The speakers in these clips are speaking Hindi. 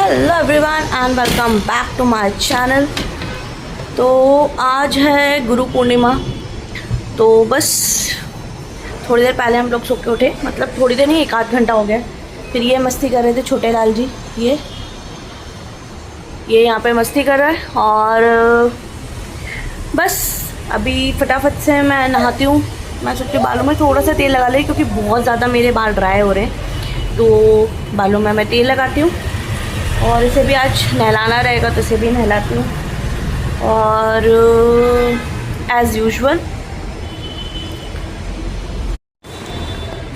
Hello everyone and welcome back to my channel. तो आज है गुरु पूर्णिमा। तो बस थोड़ी देर पहले हम लोग सो के उठे, मतलब थोड़ी देर नहीं, 1 आध घंटा हो गया। फिर ये मस्ती कर रहे थे छोटे लाल जी, ये यहाँ पे मस्ती कर रहा है। और बस अभी फटाफट से मैं नहाती हूँ। मैं सोचती बालों में थोड़ा सा तेल लगा ले, क्योंकि बहुत ज़्यादा मेरे बाल ड्राई हो रहे हैं। तो बालों में मैं तेल लगाती हूँ और इसे भी आज नहलाना रहेगा तो इसे भी नहलाती हूँ। और एज़ यूजुअल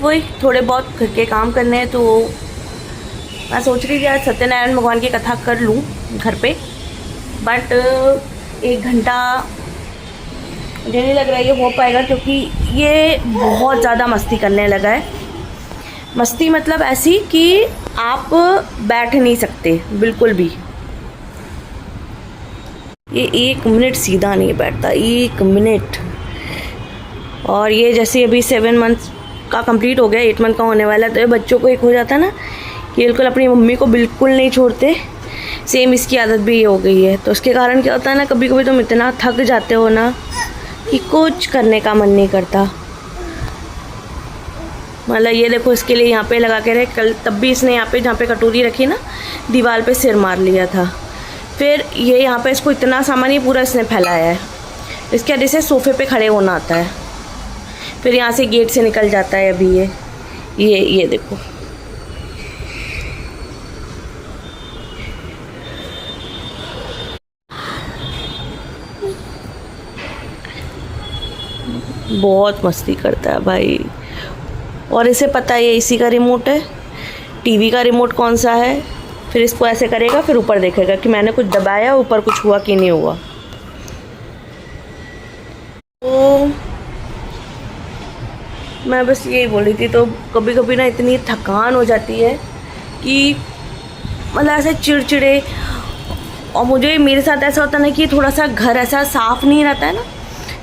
वही थोड़े बहुत घर के काम करने हैं। तो मैं सोच रही थी आज सत्यनारायण भगवान की कथा कर लूँ घर पे, बट 1 घंटा मुझे नहीं लग रहा है ये हो पाएगा, क्योंकि ये बहुत ज़्यादा मस्ती करने लगा है। मस्ती मतलब ऐसी कि आप बैठ नहीं सकते बिल्कुल भी। ये 1 मिनट सीधा नहीं बैठता, 1 मिनट। और ये जैसे अभी 7 मंथ्स का कंप्लीट हो गया, 8 मंथ का होने वाला है। तो ये बच्चों को एक हो जाता है ना कि बिल्कुल अपनी मम्मी को बिल्कुल नहीं छोड़ते, सेम इसकी आदत भी ये हो गई है। तो उसके कारण क्या होता है ना, कभी कभी तुम इतना थक जाते हो ना कि कुछ करने का मन नहीं करता। मतलब ये देखो, इसके लिए यहाँ पे लगा के रहे कल, तब भी इसने यहाँ पे जहाँ पे कटोरी रखी ना, दीवार पे सिर मार लिया था। फिर ये यहाँ पे इसको इतना सामान ही पूरा इसने फैलाया है। इसके वजह से सोफ़े पे खड़े होना आता है, फिर यहाँ से गेट से निकल जाता है। अभी ये देखो, बहुत मस्ती करता है भाई। और इसे पता है ये इसी का रिमोट है, टीवी का रिमोट कौन सा है। फिर इसको ऐसे करेगा, फिर ऊपर देखेगा कि मैंने कुछ दबाया, ऊपर कुछ हुआ कि नहीं हुआ। तो मैं बस यही बोल रही थी। तो कभी कभी ना इतनी थकान हो जाती है कि मतलब ऐसे चिड़चिड़े। और मुझे मेरे साथ ऐसा होता है ना कि थोड़ा सा घर ऐसा साफ़ नहीं रहता है ना,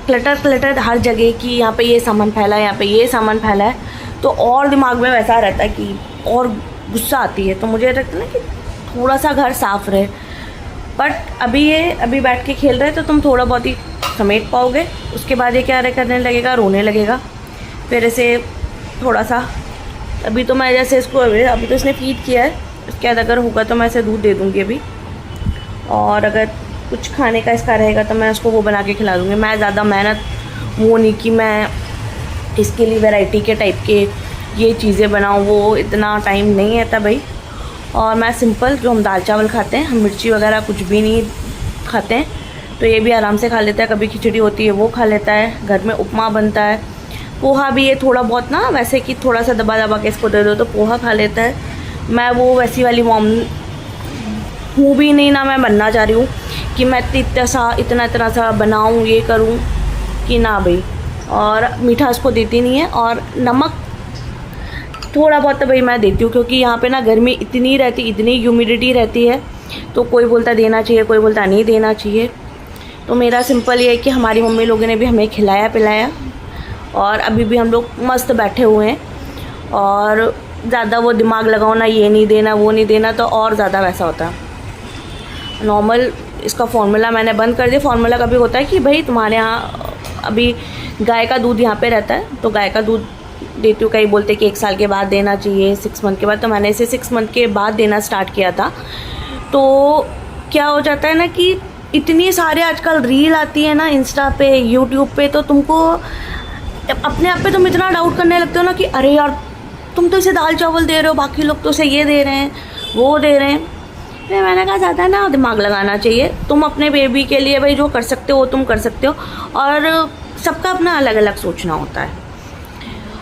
क्लटर हर जगह कि यहाँ पे ये सामान फैला है, यहाँ पे ये सामान फैला है। तो और दिमाग में वैसा रहता है कि और गुस्सा आती है। तो मुझे लगता है ना कि थोड़ा सा घर साफ़ रहे। बट अभी बैठ के खेल रहे हैं तो तुम थोड़ा बहुत ही समेट पाओगे। उसके बाद ये क्या करने लगेगा, रोने लगेगा। फिर ऐसे थोड़ा सा, अभी तो मैं जैसे इसको अभी तो इसने फीड किया है, उसके बाद अगर होगा तो मैं इसे दूध दे दूँगी अभी। और अगर कुछ खाने का इसका रहेगा तो मैं उसको वो बना के खिला दूँगी। मैं ज़्यादा मेहनत वो नहीं कि मैं इसके लिए वैरायटी के टाइप के ये चीज़ें बनाऊँ, वो इतना टाइम नहीं है था भाई। और मैं सिंपल जो हम दाल चावल खाते हैं, हम मिर्ची वगैरह कुछ भी नहीं खाते हैं, तो ये भी आराम से खा लेता है। कभी खिचड़ी होती है वो खा लेता है, घर में उपमा बनता है, पोहा भी ये थोड़ा बहुत ना वैसे कि थोड़ा सा दबा के इसको दे दो तो पोहा खा लेता है। मैं वो वैसी वाली मॉम हूँ भी नहीं ना, मैं बनना चाह रही हूँ कि मैं इतना सा बनाऊँ, ये करूँ कि ना भाई। और मीठा उसको देती नहीं है, और नमक थोड़ा बहुत तो भाई मैं देती हूँ, क्योंकि यहाँ पे ना गर्मी इतनी रहती, इतनी ह्यूमिडिटी रहती है। तो कोई बोलता देना चाहिए, कोई बोलता नहीं देना चाहिए। तो मेरा सिंपल ये है कि हमारी मम्मी लोगों ने भी हमें खिलाया पिलाया, और अभी भी हम लोग मस्त बैठे हुए हैं। और ज़्यादा वो दिमाग लगाओ ना, ये नहीं देना वो नहीं देना, तो और ज़्यादा वैसा होता है। नॉर्मल इसका फार्मूला मैंने बंद कर दिया। फार्मूला का भी होता है कि भाई तुम्हारे यहाँ अभी गाय का दूध यहाँ पे रहता है, तो गाय का दूध देती हूँ। कई बोलते कि 1 साल के बाद देना चाहिए, 6 मंथ के बाद। तो मैंने इसे 6 मंथ के बाद देना स्टार्ट किया था। तो क्या हो जाता है ना कि इतनी सारे आजकल रील आती है ना इंस्टा पे, यूट्यूब पे, तो तुमको अपने आप पे तुम इतना डाउट करने लगते हो ना कि अरे यार तुम तो इसे दाल चावल दे रहे हो, बाकी लोग तो इसे ये दे रहे हैं वो दे रहे हैं। फिर मैंने कहा ज़्यादा ना दिमाग लगाना चाहिए। तुम अपने बेबी के लिए भाई जो कर सकते हो वो तुम कर सकते हो, और सबका अपना अलग अलग सोचना होता है।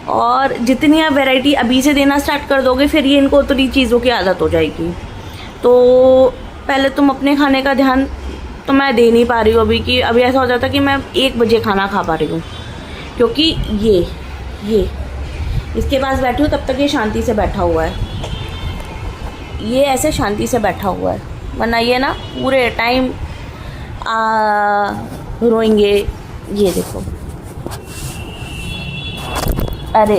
और जितनी आप वैरायटी अभी से देना स्टार्ट कर दोगे, फिर ये इनको उतनी चीज़ों की आदत हो जाएगी। तो पहले तुम अपने खाने का ध्यान तो मैं दे नहीं पा रही हूँ अभी। कि अभी ऐसा हो जाता कि मैं 1 बजे खाना खा पा रही हूँ, क्योंकि ये इसके पास बैठी हूँ, तब तक ये शांति से बैठा हुआ है। ये ऐसे शांति से बैठा हुआ है, वरना ये ना पूरे टाइम रोएंगे। ये देखो, अरे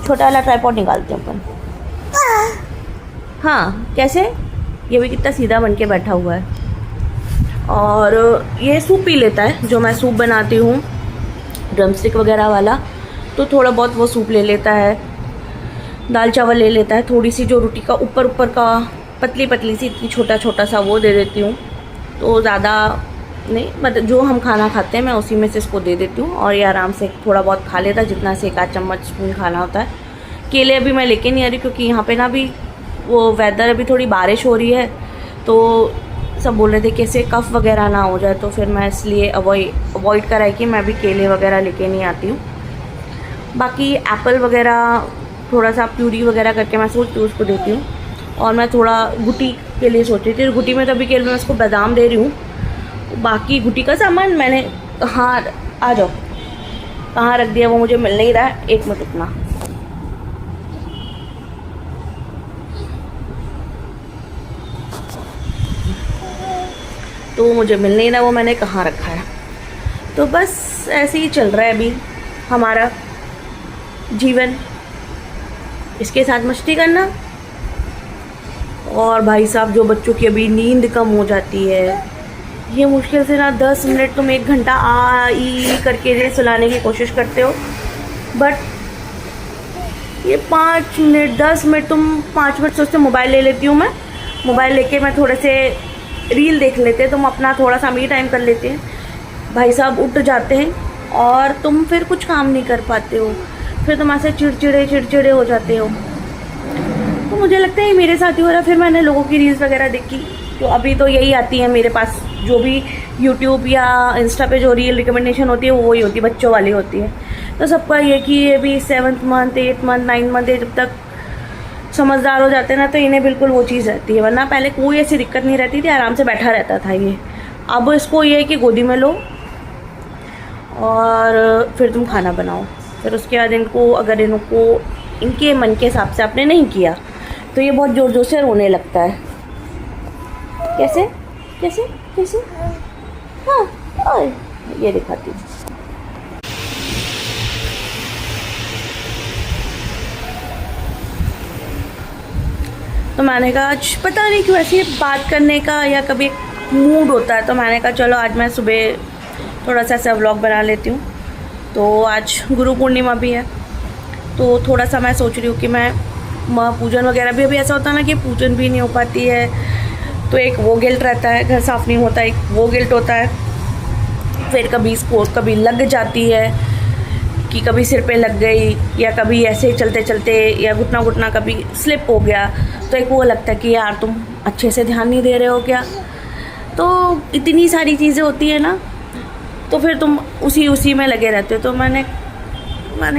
छोटा वाला ट्राइपॉड निकालते हैं अपन। हाँ कैसे, ये भी कितना सीधा बन के बैठा हुआ है। और ये सूप पी लेता है, जो मैं सूप बनाती हूँ ड्रमस्टिक वगैरह वाला, तो थोड़ा बहुत वो सूप ले लेता है। दाल चावल ले लेता है, थोड़ी सी जो रोटी का ऊपर ऊपर का पतली पतली सी इतनी छोटा छोटा सा वो दे देती हूँ, तो ज़्यादा नहीं, मतलब जो हम खाना खाते हैं मैं उसी में से इसको दे देती हूँ। और ये आराम से थोड़ा बहुत खा लेता है, जितना से 1 चम्मच स्पून खाना होता है। केले अभी मैं लेके नहीं आ रही, क्योंकि यहाँ पे ना अभी वो वेदर अभी थोड़ी बारिश हो रही है, तो सब बोल रहे थे कि ऐसे कफ़ वगैरह ना हो जाए, तो फिर मैं इसलिए अवॉइड करा है कि मैं भी केले वगैरह लेके नहीं आती हूँ। बाकी एप्पल वगैरह थोड़ा सा प्यूरी वगैरह करके मैं सोचती हूँ उसको देती हूँ। और मैं थोड़ा गुटी के लिए सोच रही थी, गुटी में तो अभी के लिए मैं उसको बादाम दे रही हूँ। बाकी गुटी का सामान मैंने कहाँ, आ जाओ, कहाँ रख दिया वो मुझे मिल नहीं रहा है, 1 मिनट रुकना। तो मुझे मिल नहीं रहा वो मैंने कहाँ रखा है। तो बस ऐसे ही चल रहा है अभी हमारा जीवन, इसके साथ मस्ती करना। और भाई साहब, जो बच्चों की अभी नींद कम हो जाती है, ये मुश्किल से ना 10 मिनट तुम 1 घंटा आ ई करके सुलाने की कोशिश करते हो, बट ये 5 मिनट 10 मिनट तुम 5 मिनट सोचते मोबाइल ले लेती हूँ मैं, मोबाइल लेके मैं थोड़े से रील देख लेते हैं, तुम अपना थोड़ा सा मी टाइम कर लेते हैं। भाई साहब उठ जाते हैं और तुम फिर कुछ काम नहीं कर पाते हो, फिर तुम ऐसे चिड़चिड़े हो जाते हो। तो मुझे लगता है मेरे साथ ही हो रहा है। फिर मैंने लोगों की रील्स वगैरह देखी, तो अभी तो यही आती है मेरे पास, जो भी यूट्यूब या इंस्टा पे जो रील रिकमेंडेशन होती है वो वही होती है, बच्चों वाली होती है। तो सबका ये कि ये भी 7th month 8th month 9th month जब तक समझदार हो जाते हैं ना, तो इन्हें बिल्कुल वो चीज़ रहती है। वरना पहले कोई ऐसी दिक्कत नहीं रहती थी, आराम से बैठा रहता था ये। अब इसको ये है कि गोदी में लो और फिर तुम खाना बनाओ, फिर उसके बाद इनको, अगर इनको इनके मन के हिसाब से आपने नहीं किया तो ये बहुत ज़ोर ज़ोर से रोने लगता है। कैसे कैसे कैसे, हाँ, और ये दिखाती हूँ। तो मैंने कहा आज पता नहीं क्यों ऐसी बात करने का या कभी एक मूड होता है, तो मैंने कहा चलो आज मैं सुबह थोड़ा सा ऐसा व्लॉग बना लेती हूँ। तो आज गुरु पूर्णिमा भी है, तो थोड़ा सा मैं सोच रही हूँ कि मैं पूजन वगैरह भी, अभी ऐसा होता है ना कि पूजन भी नहीं हो पाती है, तो एक वो गिल्ट रहता है, घर साफ़ नहीं होता, एक वो गिल्ट होता है। फिर कभी स्पोर्ट कभी लग जाती है कि कभी सिर पे लग गई, या कभी ऐसे चलते चलते या घुटना घुटना कभी स्लिप हो गया, तो एक वो लगता है कि यार तुम अच्छे से ध्यान नहीं दे रहे हो क्या। तो इतनी सारी चीज़ें होती है ना, तो फिर तुम उसी में लगे रहते हो। तो मैंने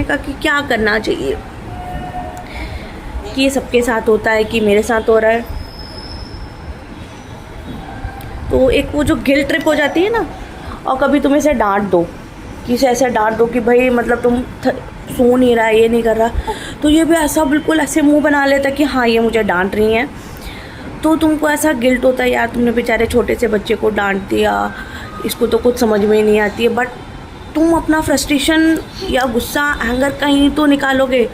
कहा कि क्या करना चाहिए, कि ये सबके साथ होता है कि मेरे साथ हो रहा है। तो एक वो जो गिल्ट ट्रिप हो जाती है ना, और कभी तुम इसे डांट दो, कि इसे ऐसे डांट दो कि भाई मतलब तुम सो नहीं रहा, ये नहीं कर रहा, तो ये भी ऐसा बिल्कुल ऐसे मुंह बना लेता कि हाँ ये मुझे डांट रही हैं। तो तुमको ऐसा गिल्ट होता है, यार तुमने बेचारे छोटे से बच्चे को डांट दिया, इसको तो कुछ समझ में ही नहीं आती है, बट तुम अपना फ्रस्ट्रेशन या गुस्सा एंगर कहीं तो निकालोगे,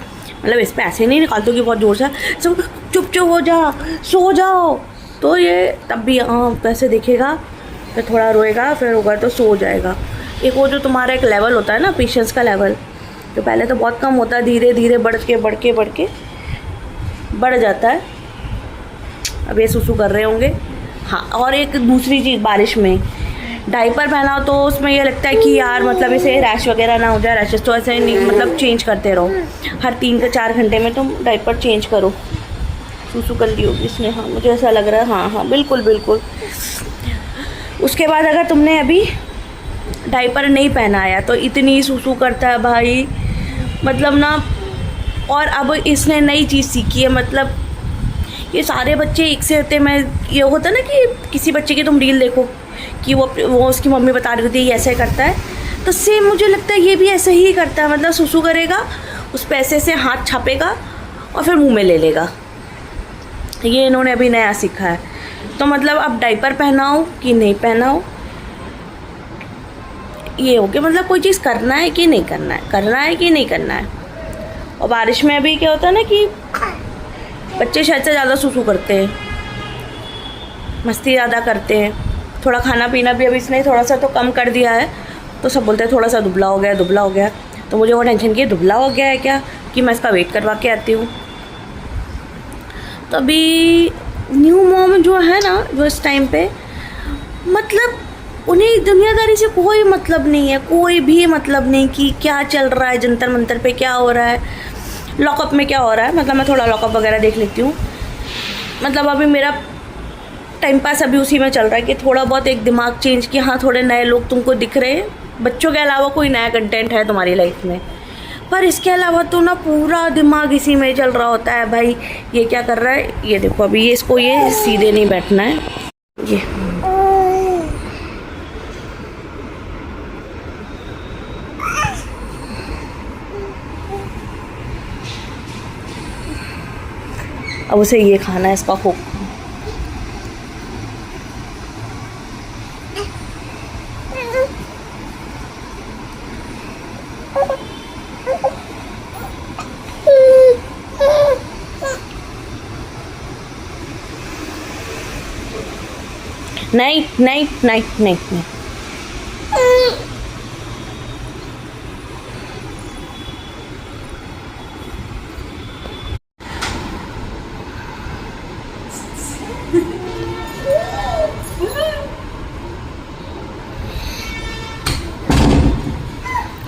मतलब इस पर ऐसे नहीं निकालते कि बहुत ज़ोर से सब चुप हो जा, सो जाओ, तो ये तब भी कैसे देखेगा, फिर थोड़ा रोएगा, फिर होगा तो सो जाएगा। एक वो जो तुम्हारा एक लेवल होता है ना, पेशेंस का लेवल, तो पहले तो बहुत कम होता है, धीरे धीरे बढ़ के बढ़ जाता है। अब ये सुसु कर रहे होंगे। हाँ, और एक दूसरी चीज़, बारिश में डाइपर पहनाओ तो उसमें ये लगता है कि यार मतलब इसे रैश वगैरह ना हो जाए। रैशेस तो ऐसे नहीं, मतलब चेंज करते रहो, हर 3 से 4 घंटे में तुम डाइपर चेंज करो। सुसु कर ली होगी इसने, हाँ मुझे ऐसा लग रहा है, हाँ हाँ बिल्कुल। उसके बाद अगर तुमने अभी डाइपर नहीं पहनाया तो इतनी सुसु करता है भाई, मतलब ना। और अब इसने नई चीज़ सीखी है, मतलब ये सारे बच्चे एक से होते हैं। मैं, ये होता है ना कि किसी बच्चे की तुम रील देखो कि वो उसकी मम्मी बता रही होती है ये ऐसे करता है, तो सेम मुझे लगता है ये भी ऐसे ही करता है। मतलब सुसु करेगा, उस पैसे से हाथ छापेगा और फिर मुंह में ले लेगा। ये इन्होंने अभी नया सीखा है। तो मतलब अब डाइपर पहनाओ कि नहीं पहनाओ, ये हो गया। मतलब कोई चीज़ करना है कि नहीं करना है, करना है कि नहीं करना है। और बारिश में अभी क्या होता है ना कि बच्चे शायद से ज़्यादा सुसु करते हैं, मस्ती ज़्यादा करते हैं। थोड़ा खाना पीना भी अभी इसने थोड़ा सा तो कम कर दिया है, तो सब बोलते हैं थोड़ा सा दुबला हो गया, दुबला हो गया। तो मुझे वो टेंशन की दुबला हो गया है क्या, कि मैं इसका वेट करवा के आती हूँ। तो अभी न्यू मॉम जो है ना, जो इस टाइम पे मतलब उन्हें दुनियादारी से कोई मतलब नहीं है, कोई भी मतलब नहीं कि क्या चल रहा है जंतर मंतर पे, क्या हो रहा है लॉकअप में, क्या हो रहा है। मतलब मैं थोड़ा लॉकअप वगैरह देख लेती हूँ। मतलब अभी मेरा टाइम पास अभी उसी में चल रहा है कि थोड़ा बहुत एक दिमाग चेंज, कि हाँ थोड़े नए लोग तुमको दिख रहे हैं, बच्चों के अलावा कोई नया कंटेंट है तुम्हारी लाइफ में। पर इसके अलावा तो ना पूरा दिमाग इसी में चल रहा होता है। भाई ये क्या कर रहा है, ये देखो अभी ये इसको ये सीधे नहीं बैठना है, ये अब उसे ये खाना है, इसका खोखा। नहीं नहीं नहीं नहीं नहीं,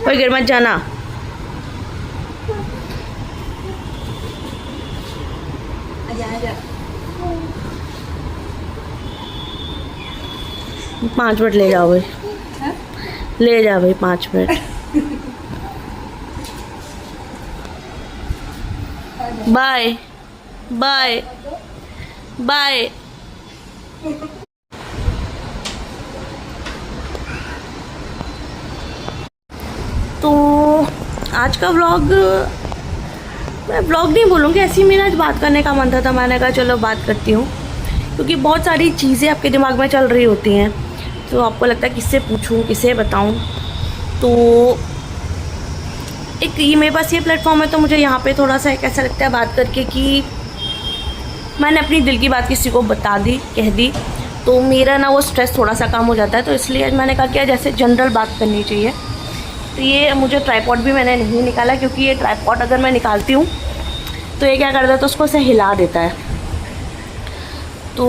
कोई गिर मत जाना। पाँच मिनट ले जाओ भाई, ले जा भाई 5 मिनट। Bye bye bye. तो आज का व्लॉग, मैं व्लॉग नहीं बोलूँगी, ऐसे ही मेरा आज बात करने का मन था, मैंने कहा चलो बात करती हूँ। क्योंकि बहुत सारी चीज़ें आपके दिमाग में चल रही होती हैं, तो आपको लगता है किससे पूछूं, किसे बताऊं। तो एक ये मेरे पास ये प्लेटफॉर्म है, तो मुझे यहाँ पे थोड़ा सा एक ऐसा लगता है बात करके कि मैंने अपनी दिल की बात किसी को बता दी, कह दी, तो मेरा ना वो स्ट्रेस थोड़ा सा कम हो जाता है। तो इसलिए आज मैंने कहा कि जैसे जनरल बात करनी चाहिए। तो ये मुझे ट्राइपॉड भी मैंने नहीं निकाला, क्योंकि ये ट्राइपॉड अगर मैं निकालती हूँ तो ये क्या करता है, तो उसको ऐसे हिला देता है। तो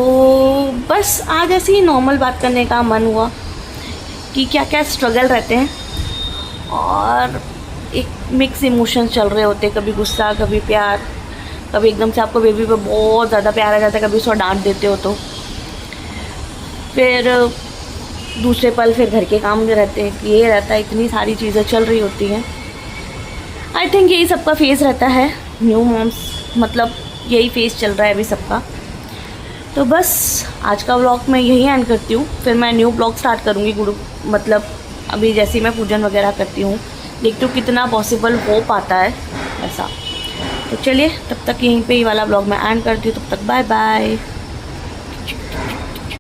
बस आज ऐसे ही नॉर्मल बात करने का मन हुआ कि क्या क्या स्ट्रगल रहते हैं, और एक मिक्स इमोशंस चल रहे होते हैं, कभी गुस्सा, कभी प्यार, कभी एकदम से आपको बेबी पे बहुत ज़्यादा प्यार आ जाता है, कभी उसको डांट देते हो, तो फिर दूसरे पल फिर घर के काम में रहते हैं, ये रहता है, इतनी सारी चीज़ें चल रही होती हैं। आई थिंक यही सबका फेज़ रहता है, न्यू मॉम्स, मतलब यही फेज़ चल रहा है अभी सबका। तो बस आज का व्लॉग मैं यही एंड करती हूँ, फिर मैं न्यू व्लॉग स्टार्ट करूँगी गुरु, मतलब अभी जैसे मैं पूजन वगैरह करती हूँ, देखती हूँ कितना पॉसिबल हो पाता है ऐसा। तो चलिए तब तक यहीं पे ही वाला व्लॉग मैं एंड करती हूँ, तब तक बाय बाय।